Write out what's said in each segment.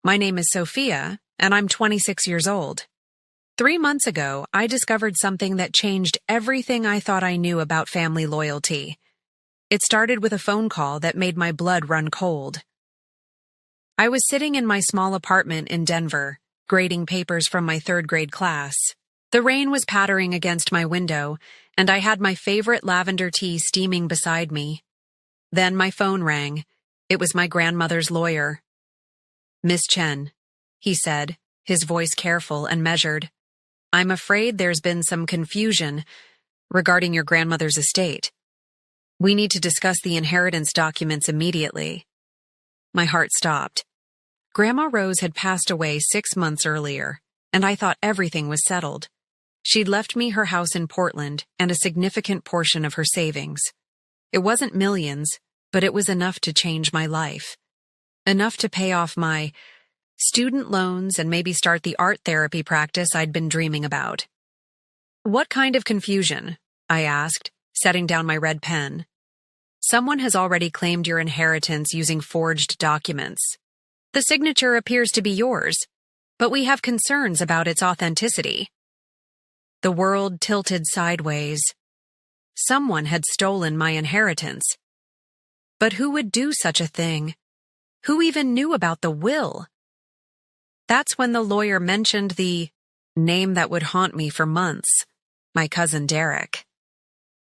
My name is Sophia, and I'm 26 years old. 3 months ago, I discovered something that changed everything I thought I knew about family loyalty. It started with a phone call that made my blood run cold. I was sitting in my small apartment in Denver, grading papers from my third-grade class. The rain was pattering against my window, and I had my favorite lavender tea steaming beside me. Then my phone rang. It was my grandmother's lawyer. "Miss Chen," he said, his voice careful and measured. "I'm afraid there's been some confusion regarding your grandmother's estate. We need to discuss the inheritance documents immediately." My heart stopped. Grandma Rose had passed away 6 months earlier, and I thought everything was settled. She'd left me her house in Portland and a significant portion of her savings. It wasn't millions, but it was enough to change my life. Enough to pay off my student loans and maybe start the art therapy practice I'd been dreaming about. "What kind of confusion?" I asked, setting down my red pen. "Someone has already claimed your inheritance using forged documents. The signature appears to be yours, but we have concerns about its authenticity." The world tilted sideways. Someone had stolen my inheritance. But who would do such a thing? Who even knew about the will? That's when the lawyer mentioned the name that would haunt me for months, my cousin Derek.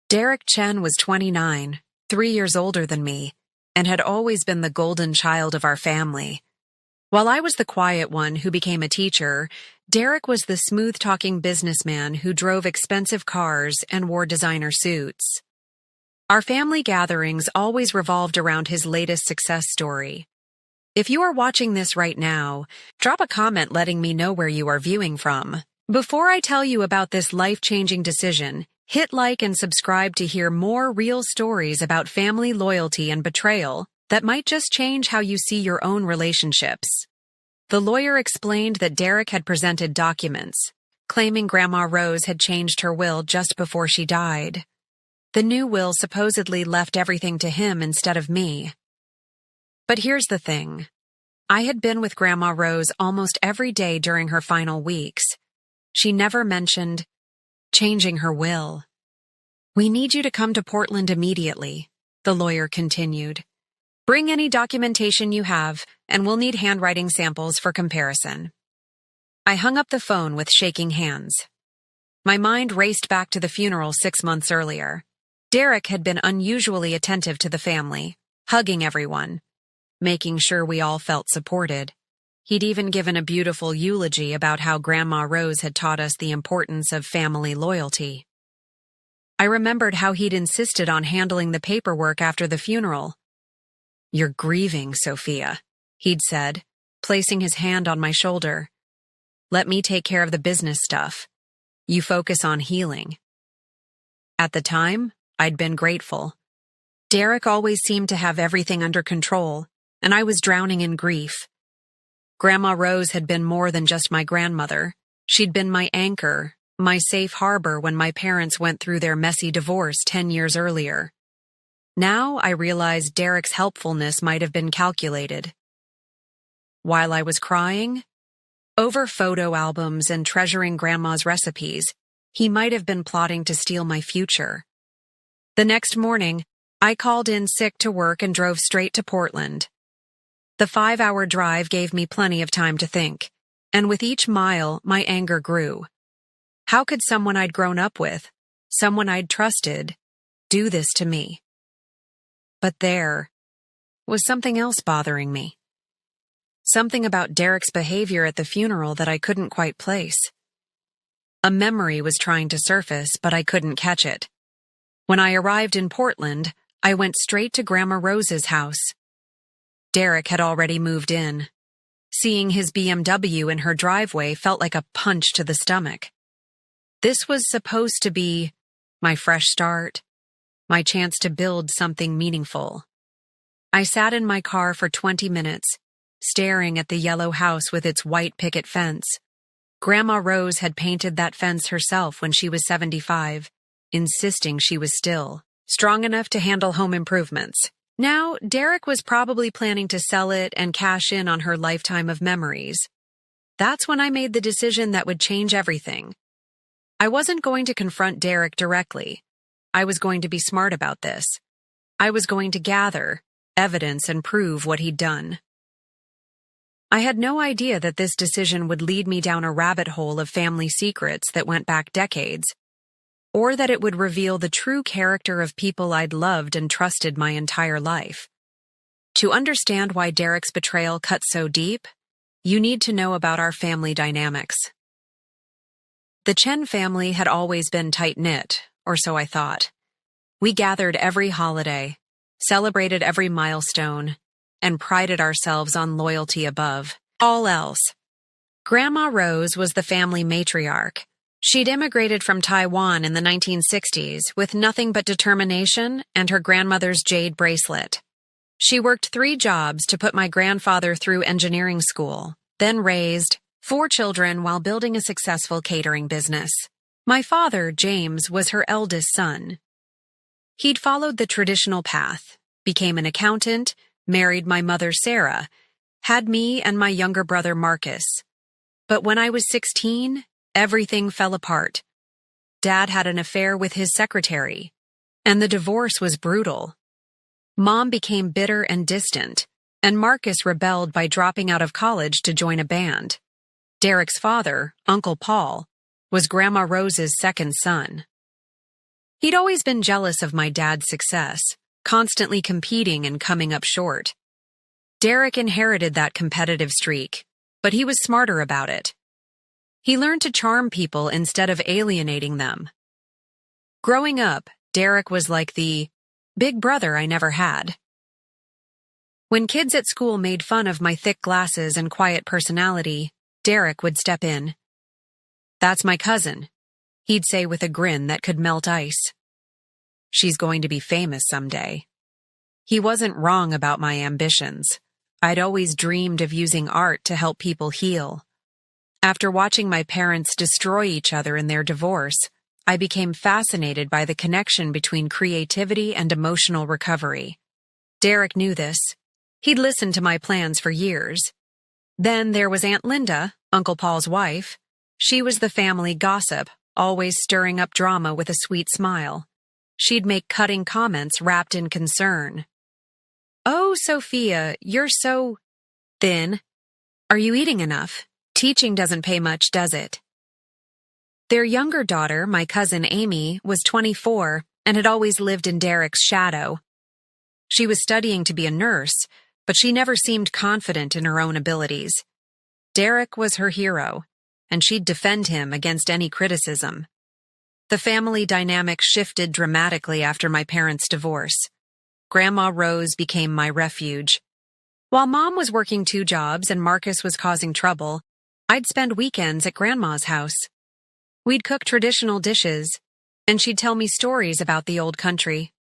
Derek Chen was 29, 3 years older than me, and had always been the golden child of our family. While I was the quiet one who became a teacher, Derek was the smooth-talking businessman who drove expensive cars and wore designer suits. Our family gatherings always revolved around his latest success story. If you are watching this right now, drop a comment letting me know where you are viewing from. Before I tell you about this life-changing decision, hit like and subscribe to hear more real stories about family loyalty and betrayal that might just change how you see your own relationships. The lawyer explained that Derek had presented documents, claiming Grandma Rose had changed her will just before she died. The new will supposedly left everything to him instead of me. But here's the thing. I had been with Grandma Rose almost every day during her final weeks. She never mentioned changing her will. "We need you to come to Portland immediately," the lawyer continued. "Bring any documentation you have, and we'll need handwriting samples for comparison." I hung up the phone with shaking hands. My mind raced back to the funeral 6 months earlier. Derek had been unusually attentive to the family, hugging everyone, making sure we all felt supported. He'd even given a beautiful eulogy about how Grandma Rose had taught us the importance of family loyalty. I remembered how he'd insisted on handling the paperwork after the funeral. "You're grieving, Sophia," he'd said, placing his hand on my shoulder. "Let me take care of the business stuff. You focus on healing." At the time, I'd been grateful. Derek always seemed to have everything under control, and I was drowning in grief. Grandma Rose had been more than just my grandmother. She'd been my anchor, my safe harbor when my parents went through their messy divorce 10 years earlier. Now I realized Derek's helpfulness might have been calculated. While I was crying, over photo albums and treasuring Grandma's recipes, he might have been plotting to steal my future. The next morning, I called in sick to work and drove straight to Portland. The 5-hour drive gave me plenty of time to think, and with each mile, my anger grew. How could someone I'd grown up with, someone I'd trusted, do this to me? But there was something else bothering me. Something about Derek's behavior at the funeral that I couldn't quite place. A memory was trying to surface, but I couldn't catch it. When I arrived in Portland, I went straight to Grandma Rose's house. Derek had already moved in. Seeing his BMW in her driveway felt like a punch to the stomach. This was supposed to be my fresh start, my chance to build something meaningful. I sat in my car for 20 minutes, staring at the yellow house with its white picket fence. Grandma Rose had painted that fence herself when she was 75, insisting she was still strong enough to handle home improvements. Now, Derek was probably planning to sell it and cash in on her lifetime of memories. That's when I made the decision that would change everything. I wasn't going to confront Derek directly. I was going to be smart about this. I was going to gather evidence and prove what he'd done. I had no idea that this decision would lead me down a rabbit hole of family secrets that went back decades, or that it would reveal the true character of people I'd loved and trusted my entire life. To understand why Derek's betrayal cut so deep, you need to know about our family dynamics. The Chen family had always been tight-knit, or so I thought. We gathered every holiday, celebrated every milestone, and prided ourselves on loyalty above all else. Grandma Rose was the family matriarch. She'd immigrated from Taiwan in the 1960s with nothing but determination and her grandmother's jade bracelet. She worked 3 jobs to put my grandfather through engineering school, then raised 4 children while building a successful catering business. My father, James, was her eldest son. He'd followed the traditional path, became an accountant, married my mother, Sarah, had me and my younger brother, Marcus. But when I was 16, everything fell apart. Dad had an affair with his secretary, and the divorce was brutal. Mom became bitter and distant, and Marcus rebelled by dropping out of college to join a band. Derek's father, Uncle Paul, was Grandma Rose's second son. He'd always been jealous of my dad's success, constantly competing and coming up short. Derek inherited that competitive streak, but he was smarter about it. He learned to charm people instead of alienating them. Growing up, Derek was like the big brother I never had. When kids at school made fun of my thick glasses and quiet personality, Derek would step in. "That's my cousin," he'd say with a grin that could melt ice. "She's going to be famous someday." He wasn't wrong about my ambitions. I'd always dreamed of using art to help people heal. After watching my parents destroy each other in their divorce, I became fascinated by the connection between creativity and emotional recovery. Derek knew this. He'd listened to my plans for years. Then there was Aunt Linda, Uncle Paul's wife. She was the family gossip, always stirring up drama with a sweet smile. She'd make cutting comments wrapped in concern. "Oh, Sophia, you're so thin. Are you eating enough? Teaching doesn't pay much, does it?" Their younger daughter, my cousin Amy, was 24 and had always lived in Derek's shadow. She was studying to be a nurse, but she never seemed confident in her own abilities. Derek was her hero, and she'd defend him against any criticism. The family dynamic shifted dramatically after my parents' divorce. Grandma Rose became my refuge. While Mom was working 2 jobs and Marcus was causing trouble, I'd spend weekends at Grandma's house. We'd cook traditional dishes, and she'd tell me stories about the old country.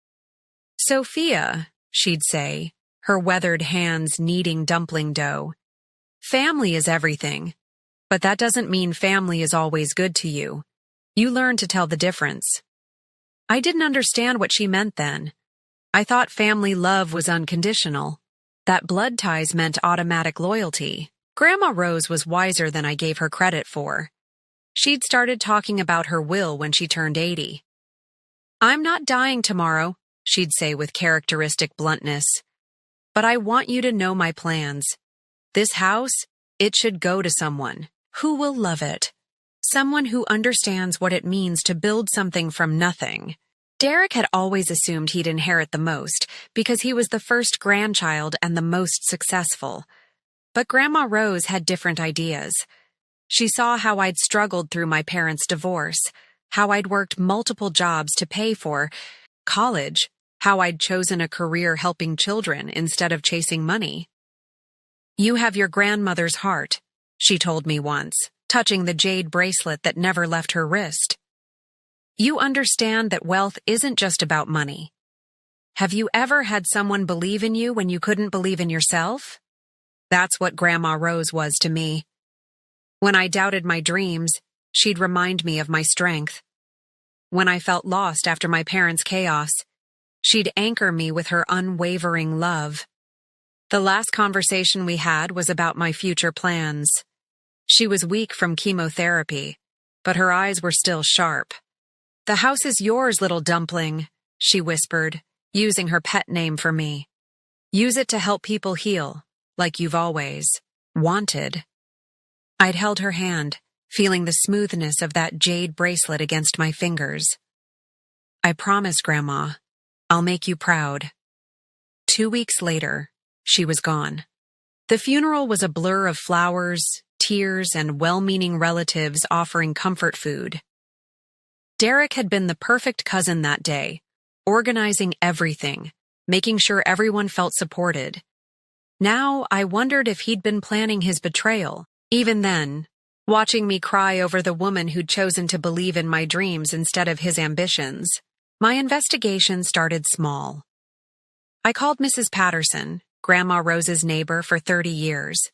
"Sophia," she'd say, her weathered hands kneading dumpling dough, "family is everything, but that doesn't mean family is always good to you. You learn to tell the difference." I didn't understand what she meant then. I thought family love was unconditional, that blood ties meant automatic loyalty. Grandma Rose was wiser than I gave her credit for. She'd started talking about her will when she turned 80. "I'm not dying tomorrow," she'd say with characteristic bluntness. "But I want you to know my plans. This house, it should go to someone who will love it. Someone who understands what it means to build something from nothing." Derek had always assumed he'd inherit the most because he was the first grandchild and the most successful. But Grandma Rose had different ideas. She saw how I'd struggled through my parents' divorce, how I'd worked multiple jobs to pay for college, how I'd chosen a career helping children instead of chasing money. "You have your grandmother's heart," she told me once, touching the jade bracelet that never left her wrist. "You understand that wealth isn't just about money. Have you ever had someone believe in you when you couldn't believe in yourself?" That's what Grandma Rose was to me. When I doubted my dreams, she'd remind me of my strength. When I felt lost after my parents' chaos, She'd anchor me with her unwavering love. The last conversation we had was about my future plans. She was weak from chemotherapy, but her eyes were still sharp. "The house is yours, little dumpling," she whispered, using her pet name for me. "Use it to help people heal, like you've always wanted." I'd held her hand, feeling the smoothness of that jade bracelet against my fingers. "I promise, Grandma, I'll make you proud." 2 weeks later, she was gone. The funeral was a blur of flowers, tears, and well-meaning relatives offering comfort food. Derek had been the perfect cousin that day, organizing everything, making sure everyone felt supported. Now I wondered if he'd been planning his betrayal. Even then, watching me cry over the woman who'd chosen to believe in my dreams instead of his ambitions, my investigation started small. I called Mrs. Patterson, Grandma Rose's neighbor for 30 years.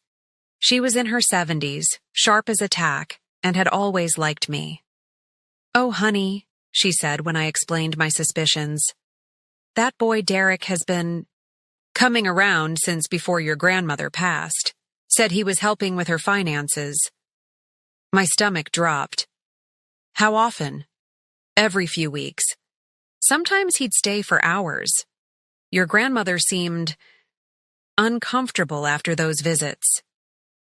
She was in her 70s, sharp as a tack, and had always liked me. "Oh, honey," she said when I explained my suspicions, "that boy Derek has been coming around since before your grandmother passed. Said he was helping with her finances." My stomach dropped. "How often?" "Every few weeks. Sometimes he'd stay for hours. Your grandmother seemed uncomfortable after those visits.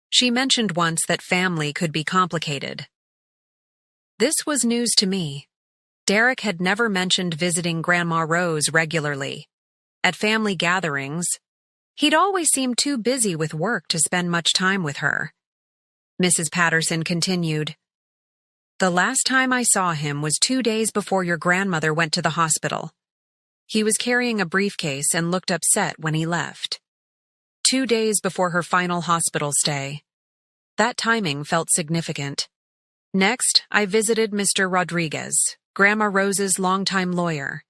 She mentioned once that family could be complicated." This was news to me. Derek had never mentioned visiting Grandma Rose regularly. At family gatherings, he'd always seemed too busy with work to spend much time with her. Mrs. Patterson continued, "The last time I saw him was 2 days before your grandmother went to the hospital. He was carrying a briefcase and looked upset when he left. 2 days before her final hospital stay. That timing felt significant. Next, I visited Mr. Rodriguez, Grandma Rose's longtime lawyer.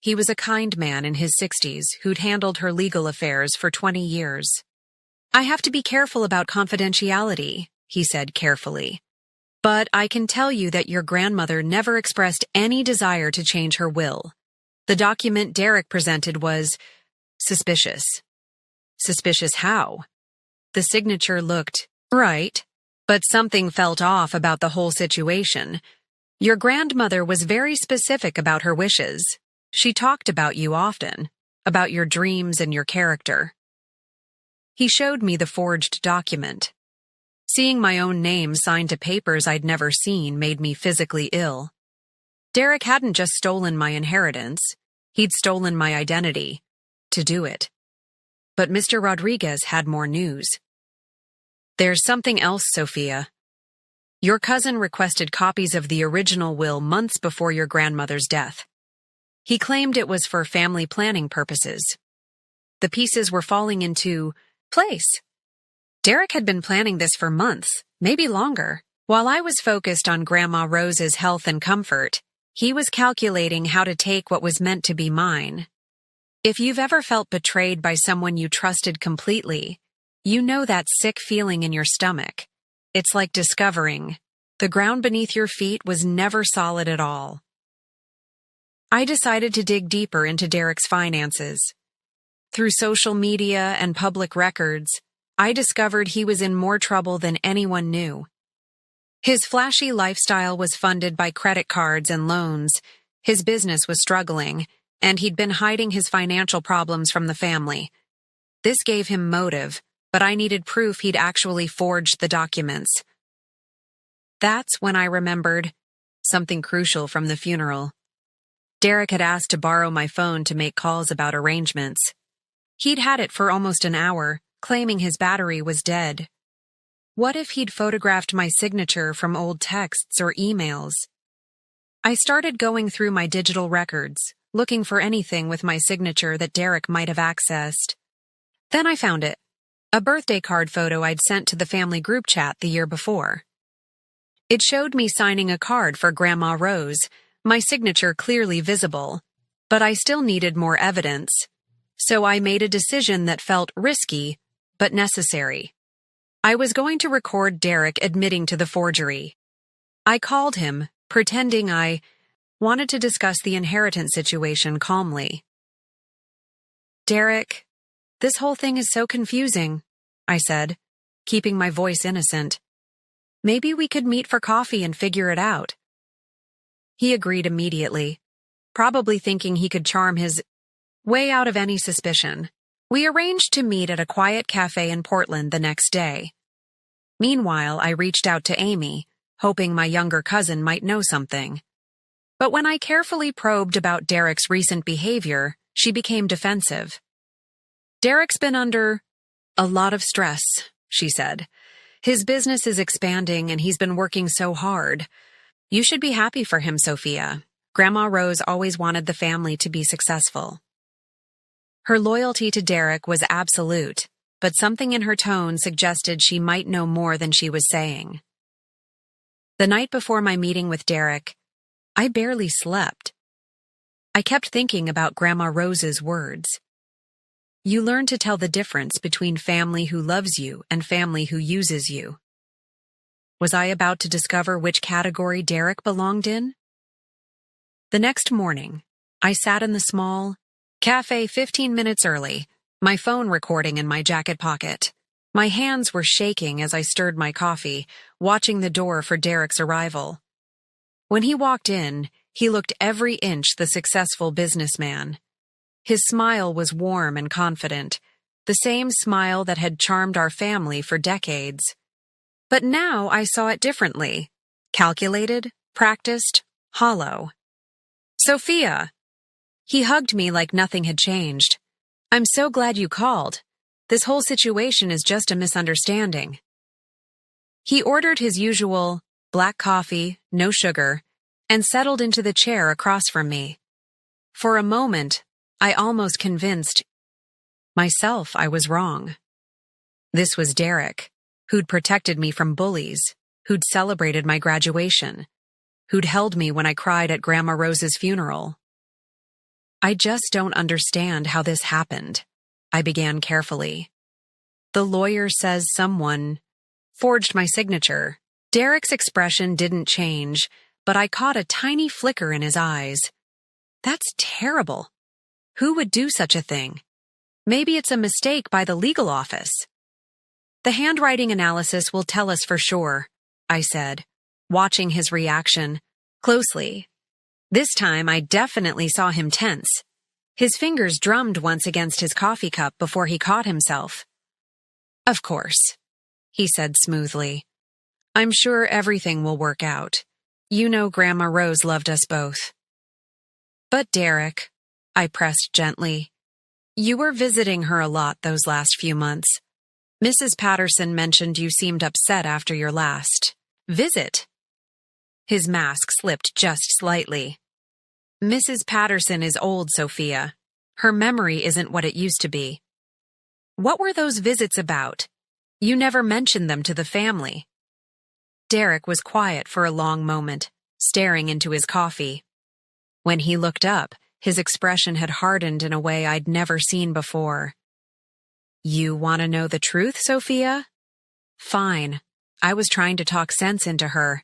He was a kind man in his 60s who'd handled her legal affairs for 20 years. "I have to be careful about confidentiality," he said carefully. "But I can tell you that your grandmother never expressed any desire to change her will. The document Derek presented was suspicious." "Suspicious how?" "The signature looked right, but something felt off about the whole situation. Your grandmother was very specific about her wishes. She talked about you often, about your dreams and your character." He showed me the forged document. Seeing my own name signed to papers I'd never seen made me physically ill. Derek hadn't just stolen my inheritance, he'd stolen my identity. To do it. But Mr. Rodriguez had more news. "There's something else, Sophia. Your cousin requested copies of the original will months before your grandmother's death. He claimed it was for family planning purposes. The pieces were falling into place. Derek had been planning this for months, maybe longer. While I was focused on Grandma Rose's health and comfort, he was calculating how to take what was meant to be mine. If you've ever felt betrayed by someone you trusted completely, you know that sick feeling in your stomach. It's like discovering the ground beneath your feet was never solid at all." I decided to dig deeper into Derek's finances. Through social media and public records, I discovered he was in more trouble than anyone knew. His flashy lifestyle was funded by credit cards and loans, his business was struggling, and he'd been hiding his financial problems from the family. This gave him motive, but I needed proof he'd actually forged the documents. That's when I remembered something crucial from the funeral. Derek had asked to borrow my phone to make calls about arrangements. He'd had it for almost an hour, claiming his battery was dead. What if he'd photographed my signature from old texts or emails? I started going through my digital records, looking for anything with my signature that Derek might have accessed. Then I found it. A birthday card photo I'd sent to the family group chat the year before. It showed me signing a card for Grandma Rose, my signature clearly visible, but I still needed more evidence. So I made a decision that felt risky, but necessary. I was going to record Derek admitting to the forgery. I called him, pretending I wanted to discuss the inheritance situation calmly. Derek, this whole thing is so confusing, I said, keeping my voice innocent. Maybe we could meet for coffee and figure it out. He agreed immediately, probably thinking he could charm his way out of any suspicion. We arranged to meet at a quiet cafe in Portland the next day. Meanwhile, I reached out to Amy, hoping my younger cousin might know something. But when I carefully probed about Derek's recent behavior, she became defensive. Derek's been under a lot of stress, she said. His business is expanding and he's been working so hard. You should be happy for him, Sophia. Grandma Rose always wanted the family to be successful. Her loyalty to Derek was absolute, but something in her tone suggested she might know more than she was saying. The night before my meeting with Derek, I barely slept. I kept thinking about Grandma Rose's words. You learn to tell the difference between family who loves you and family who uses you. Was I about to discover which category Derek belonged in? The next morning, I sat in the small cafe 15 minutes early, my phone recording in my jacket pocket. My hands were shaking as I stirred my coffee, watching the door for Derek's arrival. When he walked in, he looked every inch the successful businessman. His smile was warm and confident, the same smile that had charmed our family for decades. But now I saw it differently. Calculated, practiced, hollow. Sophia! He hugged me like nothing had changed. I'm so glad you called. This whole situation is just a misunderstanding. He ordered his usual black coffee, no sugar, and settled into the chair across from me. For a moment, I almost convinced myself I was wrong. This was Derek, who'd protected me from bullies, who'd celebrated my graduation, who'd held me when I cried at Grandma Rose's funeral. I just don't understand how this happened, I began carefully. The lawyer says someone forged my signature. Derek's expression didn't change, but I caught a tiny flicker in his eyes. That's terrible. Who would do such a thing? Maybe it's a mistake by the legal office. The handwriting analysis will tell us for sure, I said, watching his reaction closely. This time I definitely saw him tense. His fingers drummed once against his coffee cup before he caught himself. Of course, he said smoothly. I'm sure everything will work out. You know Grandma Rose loved us both. But Derek, I pressed gently, you were visiting her a lot those last few months. Mrs. Patterson mentioned you seemed upset after your last visit. His mask slipped just slightly. Mrs. Patterson is old, Sophia. Her memory isn't what it used to be. What were those visits about? You never mentioned them to the family. Derek was quiet for a long moment, staring into his coffee. When he looked up, his expression had hardened in a way I'd never seen before. You want to know the truth, Sophia? Fine. I was trying to talk sense into her.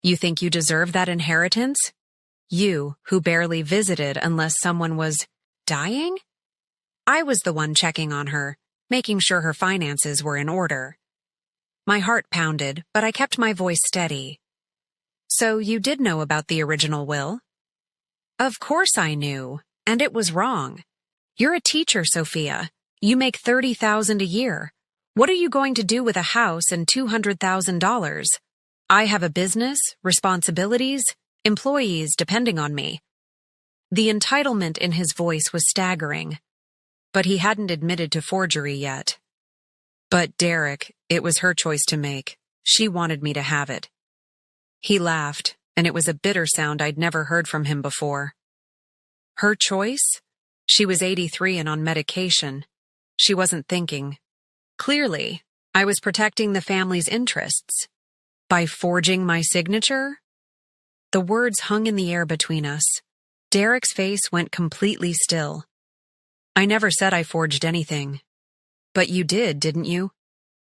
You think you deserve that inheritance? You, who barely visited unless someone was dying? I was the one checking on her, making sure her finances were in order. My heart pounded, but I kept my voice steady. So you did know about the original will? Of course I knew, and it was wrong. You're a teacher, Sophia. You make $30,000 a year. What are you going to do with a house and $200,000? I have a business, responsibilities, employees depending on me. The entitlement in his voice was staggering, but he hadn't admitted to forgery yet. But Derek, it was her choice to make. She wanted me to have it. He laughed, and it was a bitter sound I'd never heard from him before. Her choice? She was 83 and on medication. She wasn't thinking. Clearly, I was protecting the family's interests. By forging my signature? The words hung in the air between us. Derek's face went completely still. I never said I forged anything. But you did, didn't you?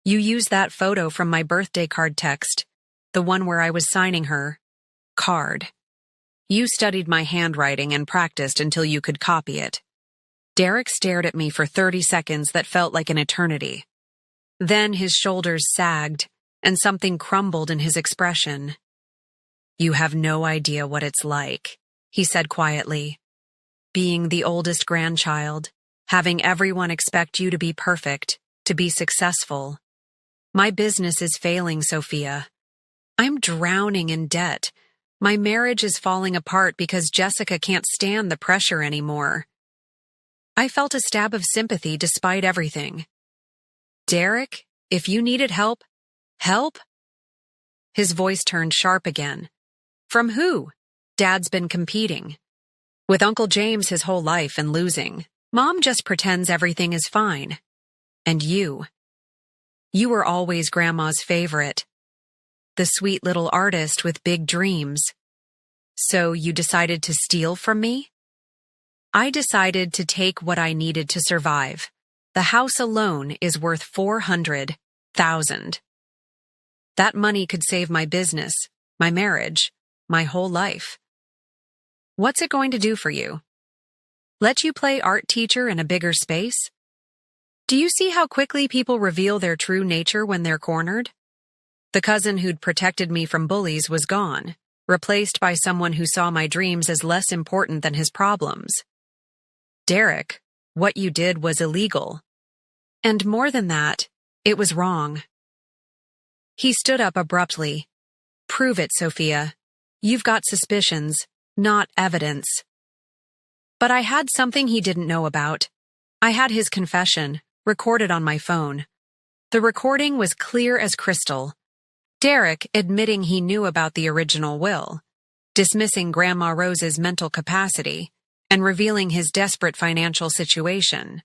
You used that photo from my birthday card text, the one where I was signing her card. You studied my handwriting and practiced until you could copy it. Derek stared at me for 30 seconds that felt like an eternity. Then his shoulders sagged, and something crumbled in his expression. "You have no idea what it's like," he said quietly. "Being the oldest grandchild, having everyone expect you to be perfect, to be successful. My business is failing, Sophia. I'm drowning in debt. My marriage is falling apart because Jessica can't stand the pressure anymore." I felt a stab of sympathy despite everything. "Derek, if you needed help, help?" His voice turned sharp again. "From who? Dad's been competing. With Uncle James his whole life and losing. Mom just pretends everything is fine. And you. You were always Grandma's favorite. The sweet little artist with big dreams. So you decided to steal from me?" "I decided to take what I needed to survive. The house alone is worth $400,000. That money could save my business, my marriage, my whole life. What's it going to do for you? Let you play art teacher in a bigger space? Do you see how quickly people reveal their true nature when they're cornered? The cousin who'd protected me from bullies was gone, replaced by someone who saw my dreams as less important than his problems. Derek, what you did was illegal. And more than that, it was wrong." He stood up abruptly. "Prove it, Sophia. You've got suspicions, not evidence." But I had something he didn't know about. I had his confession, recorded on my phone. The recording was clear as crystal. Derek admitting he knew about the original will, dismissing Grandma Rose's mental capacity, and revealing his desperate financial situation.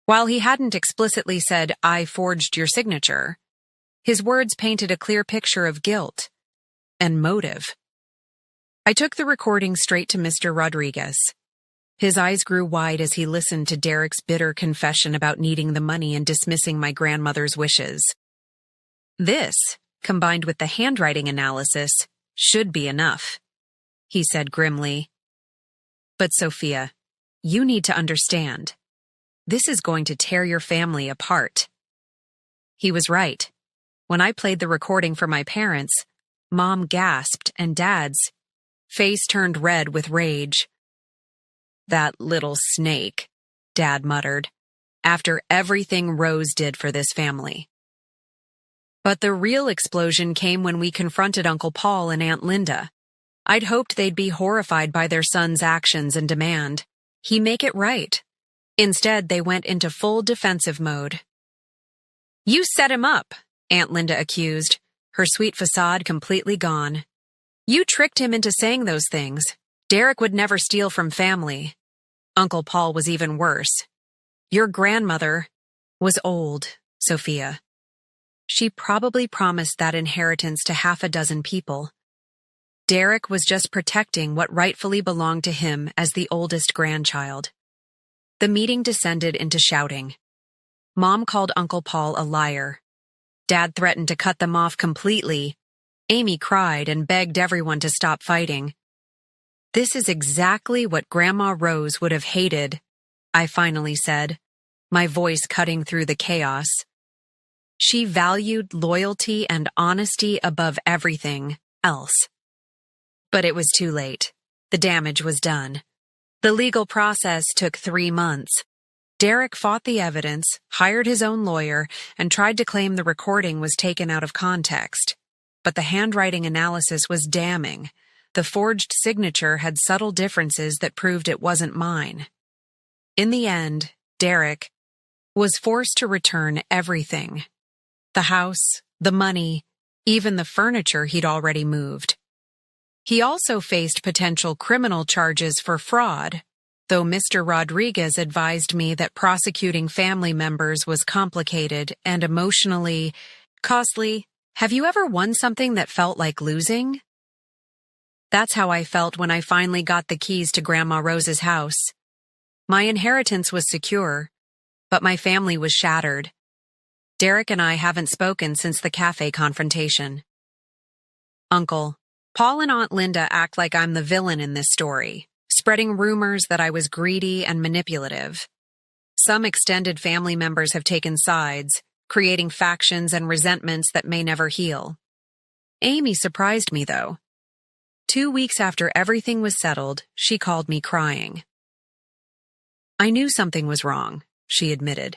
While he hadn't explicitly said, "I forged your signature," his words painted a clear picture of guilt and motive. I took the recording straight to Mr. Rodriguez. His eyes grew wide as he listened to Derek's bitter confession about needing the money and dismissing my grandmother's wishes. "This, combined with the handwriting analysis, should be enough," he said grimly. "But Sophia, you need to understand. This is going to tear your family apart." He was right. When I played the recording for my parents, Mom gasped and Dad's face turned red with rage. "That little snake," Dad muttered, "after everything Rose did for this family." But the real explosion came when we confronted Uncle Paul and Aunt Linda. I'd hoped they'd be horrified by their son's actions and demand he make it right. Instead, they went into full defensive mode. "You set him up," Aunt Linda accused, her sweet facade completely gone. "You tricked him into saying those things. Derek would never steal from family." Uncle Paul was even worse. "Your grandmother was old, Sophia. She probably promised that inheritance to half a dozen people. Derek was just protecting what rightfully belonged to him as the oldest grandchild." The meeting descended into shouting. Mom called Uncle Paul a liar. Dad threatened to cut them off completely. Amy cried and begged everyone to stop fighting. "This is exactly what Grandma Rose would have hated," I finally said, my voice cutting through the chaos. "She valued loyalty and honesty above everything else." But it was too late. The damage was done. The legal process took 3 months. Derek fought the evidence, hired his own lawyer, and tried to claim the recording was taken out of context. But the handwriting analysis was damning. The forged signature had subtle differences that proved it wasn't mine. In the end, Derek was forced to return everything. The house, the money, even the furniture he'd already moved. He also faced potential criminal charges for fraud, though Mr. Rodriguez advised me that prosecuting family members was complicated and emotionally costly. Have you ever won something that felt like losing? That's how I felt when I finally got the keys to Grandma Rose's house. My inheritance was secure, but my family was shattered. Derek and I haven't spoken since the cafe confrontation. Uncle, Paul and Aunt Linda act like I'm the villain in this story, spreading rumors that I was greedy and manipulative. Some extended family members have taken sides, creating factions and resentments that may never heal. Amy surprised me, though. 2 weeks after everything was settled, she called me crying. I knew something was wrong, she admitted.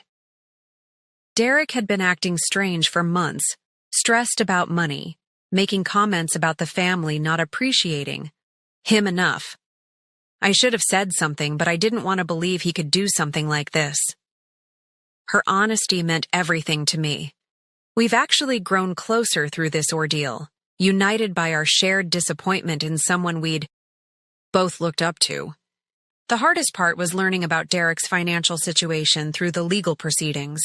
Derek had been acting strange for months, stressed about money, making comments about the family not appreciating him enough. I should have said something, but I didn't want to believe he could do something like this. Her honesty meant everything to me. We've actually grown closer through this ordeal, united by our shared disappointment in someone we'd both looked up to. The hardest part was learning about Derek's financial situation through the legal proceedings.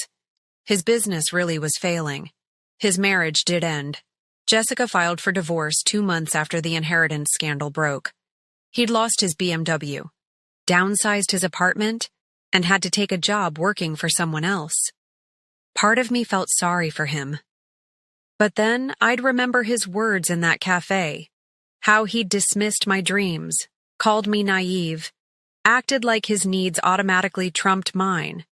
His business really was failing. His marriage did end. Jessica filed for divorce 2 months after the inheritance scandal broke. He'd lost his BMW, downsized his apartment, and had to take a job working for someone else. Part of me felt sorry for him. But then I'd remember his words in that cafe, how he'd dismissed my dreams, called me naive, acted like his needs automatically trumped mine.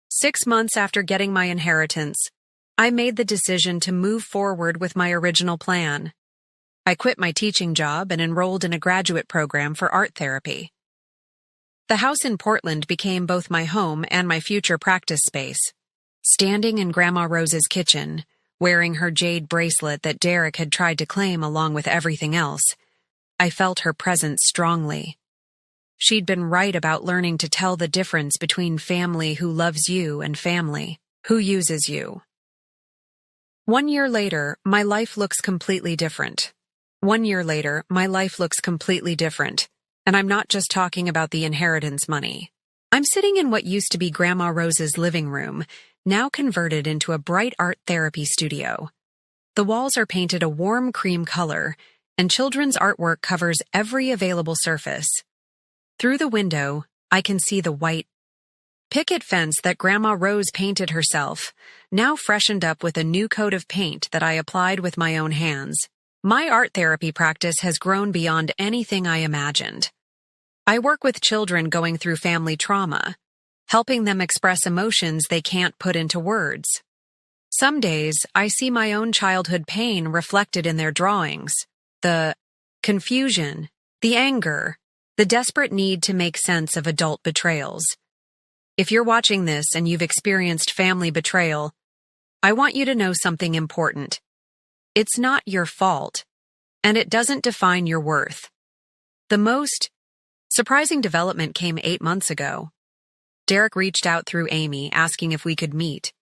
6 months after getting my inheritance, I made the decision to move forward with my original plan. I quit my teaching job and enrolled in a graduate program for art therapy. The house in Portland became both my home and my future practice space. Standing in Grandma Rose's kitchen, wearing her jade bracelet that Derek had tried to claim along with everything else, I felt her presence strongly. She'd been right about learning to tell the difference between family who loves you and family who uses you. 1 year later, my life looks completely different. 1 year later, my life looks completely different. And I'm not just talking about the inheritance money. I'm sitting in what used to be Grandma Rose's living room, now converted into a bright art therapy studio. The walls are painted a warm cream color, and children's artwork covers every available surface. Through the window, I can see the white picket fence that Grandma Rose painted herself, now freshened up with a new coat of paint that I applied with my own hands. My art therapy practice has grown beyond anything I imagined. I work with children going through family trauma, helping them express emotions they can't put into words. Some days, I see my own childhood pain reflected in their drawings. The confusion, the anger, the desperate need to make sense of adult betrayals. If you're watching this and you've experienced family betrayal, I want you to know something important. It's not your fault, and it doesn't define your worth. The most surprising development came 8 months ago. Derek reached out through Amy, asking if we could meet.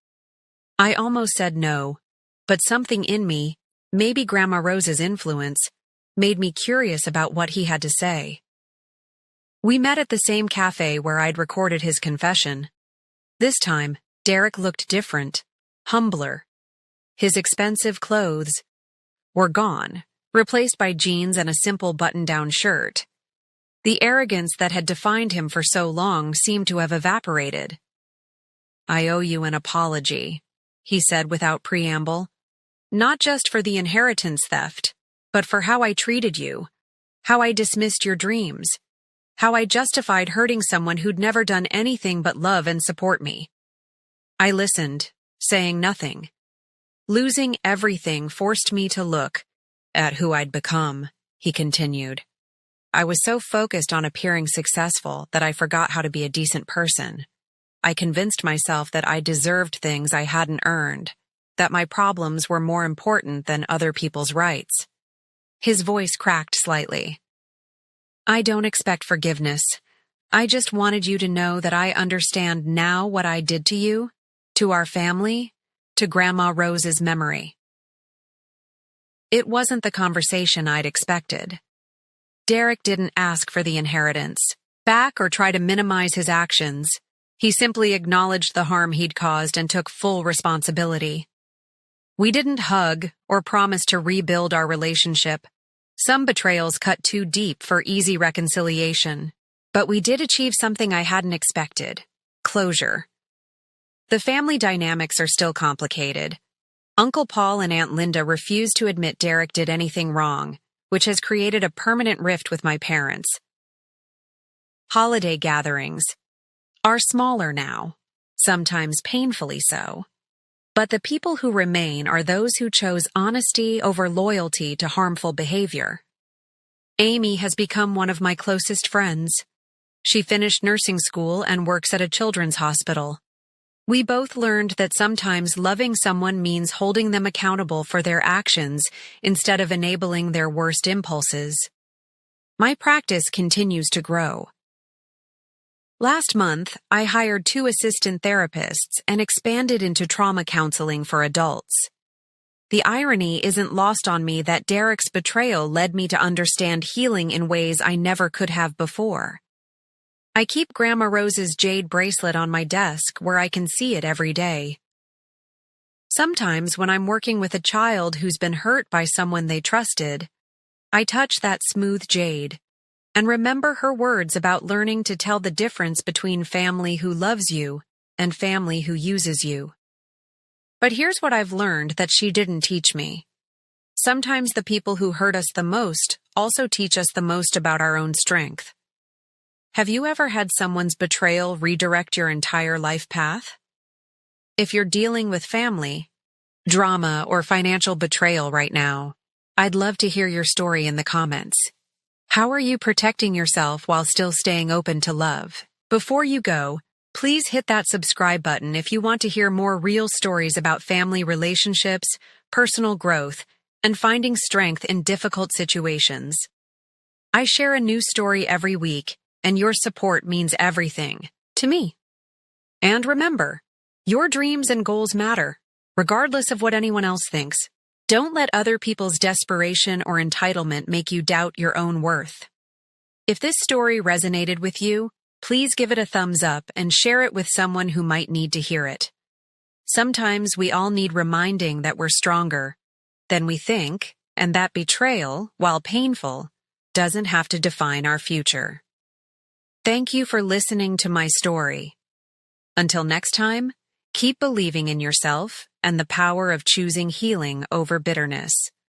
I almost said no, but something in me, maybe Grandma Rose's influence, made me curious about what he had to say. We met at the same cafe where I'd recorded his confession. This time, Derek looked different, humbler. His expensive clothes were gone, replaced by jeans and a simple button-down shirt. The arrogance that had defined him for so long seemed to have evaporated. "I owe you an apology," he said without preamble. "Not just for the inheritance theft, but for how I treated you, how I dismissed your dreams, how I justified hurting someone who'd never done anything but love and support me." I listened, saying nothing. "Losing everything forced me to look at who I'd become," he continued. "I was so focused on appearing successful that I forgot how to be a decent person. I convinced myself that I deserved things I hadn't earned, that my problems were more important than other people's rights." His voice cracked slightly. "I don't expect forgiveness. I just wanted you to know that I understand now what I did to you, to our family, to Grandma Rose's memory." It wasn't the conversation I'd expected. Derek didn't ask for the inheritance back or try to minimize his actions. He simply acknowledged the harm he'd caused and took full responsibility. We didn't hug or promise to rebuild our relationship. Some betrayals cut too deep for easy reconciliation. But we did achieve something I hadn't expected: closure. The family dynamics are still complicated. Uncle Paul and Aunt Linda refuse to admit Derek did anything wrong, which has created a permanent rift with my parents. holiday gatherings are smaller now, sometimes painfully so. But the people who remain are those who chose honesty over loyalty to harmful behavior. Amy has become one of my closest friends. She finished nursing school and works at a children's hospital. We both learned that sometimes loving someone means holding them accountable for their actions instead of enabling their worst impulses. My practice continues to grow. Last month, I hired 2 assistant therapists and expanded into trauma counseling for adults. The irony isn't lost on me that Derek's betrayal led me to understand healing in ways I never could have before. I keep Grandma Rose's jade bracelet on my desk where I can see it every day. Sometimes when I'm working with a child who's been hurt by someone they trusted, I touch that smooth jade and remember her words about learning to tell the difference between family who loves you and family who uses you. But here's what I've learned that she didn't teach me. Sometimes the people who hurt us the most also teach us the most about our own strength. Have you ever had someone's betrayal redirect your entire life path? If you're dealing with family, drama, or financial betrayal right now, I'd love to hear your story in the comments. How are you protecting yourself while still staying open to love? Before you go, please hit that subscribe button if you want to hear more real stories about family relationships, personal growth, and finding strength in difficult situations. I share a new story every week, and your support means everything to me. And remember, your dreams and goals matter, regardless of what anyone else thinks. Don't let other people's desperation or entitlement make you doubt your own worth. If this story resonated with you, please give it a thumbs up and share it with someone who might need to hear it. Sometimes we all need reminding that we're stronger than we think, and that betrayal, while painful, doesn't have to define our future. Thank you for listening to my story. Until next time, keep believing in yourself and the power of choosing healing over bitterness.